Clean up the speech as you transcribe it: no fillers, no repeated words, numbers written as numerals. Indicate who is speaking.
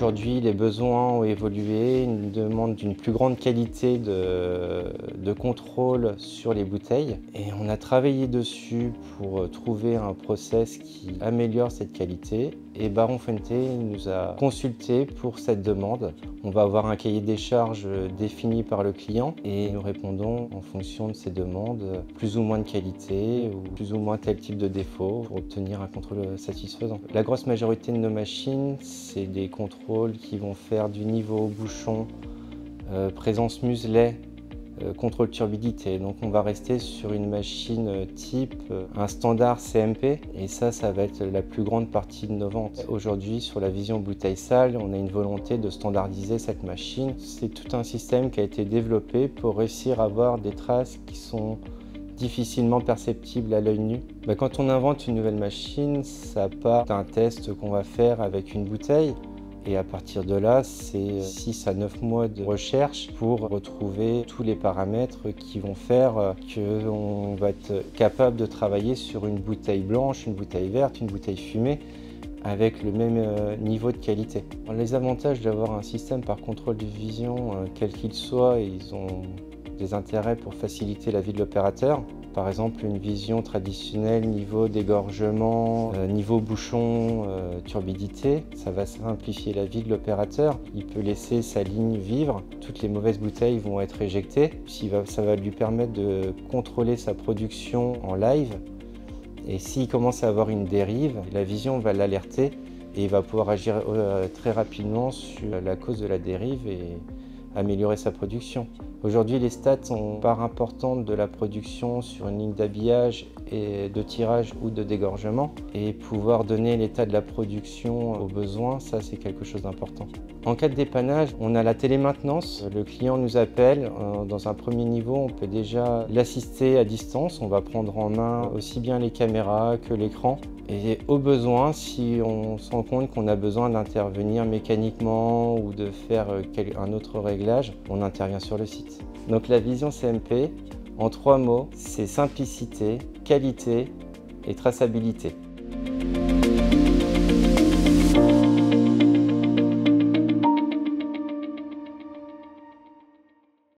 Speaker 1: Aujourd'hui, les besoins ont évolué, une demande d'une plus grande qualité de contrôle sur les bouteilles. Et on a travaillé dessus pour trouver un process qui améliore cette qualité. Et Baron Fuente nous a consultés pour cette demande. On va avoir un cahier des charges défini par le client et nous répondons en fonction de ces demandes, plus ou moins de qualité ou plus ou moins tel type de défaut pour obtenir un contrôle satisfaisant. La grosse majorité de nos machines, c'est des contrôles qui vont faire du niveau au bouchon, présence muselet, contrôle turbidité. Donc on va rester sur une machine type un standard CMP et ça va être la plus grande partie de nos ventes. Aujourd'hui sur la vision bouteille sale, on a une volonté de standardiser cette machine. C'est tout un système qui a été développé pour réussir à avoir des traces qui sont difficilement perceptibles à l'œil nu. Quand on invente une nouvelle machine, ça part d'un test qu'on va faire avec une bouteille. Et à partir de là, c'est 6 à 9 mois de recherche pour retrouver tous les paramètres qui vont faire qu'on va être capable de travailler sur une bouteille blanche, une bouteille verte, une bouteille fumée avec le même niveau de qualité. Les avantages d'avoir un système par contrôle de vision, quel qu'il soit, ils ont des intérêts pour faciliter la vie de l'opérateur. Par exemple, une vision traditionnelle, niveau d'égorgement, niveau bouchon, turbidité, ça va simplifier la vie de l'opérateur. Il peut laisser sa ligne vivre, toutes les mauvaises bouteilles vont être éjectées. Ça va lui permettre de contrôler sa production en live. Et s'il commence à avoir une dérive, la vision va l'alerter et il va pouvoir agir très rapidement sur la cause de la dérive et améliorer sa production. Aujourd'hui, les stats sont part importante de la production sur une ligne d'habillage et de tirage ou de dégorgement. Et pouvoir donner l'état de la production aux besoins, ça c'est quelque chose d'important. En cas de dépannage, on a la télémaintenance. Le client nous appelle. Dans un premier niveau, on peut déjà l'assister à distance. On va prendre en main aussi bien les caméras que l'écran. Et au besoin, si on se rend compte qu'on a besoin d'intervenir mécaniquement ou de faire un autre réglage, on intervient sur le site. Donc la vision CMP, en 3 mots, c'est simplicité, qualité et traçabilité.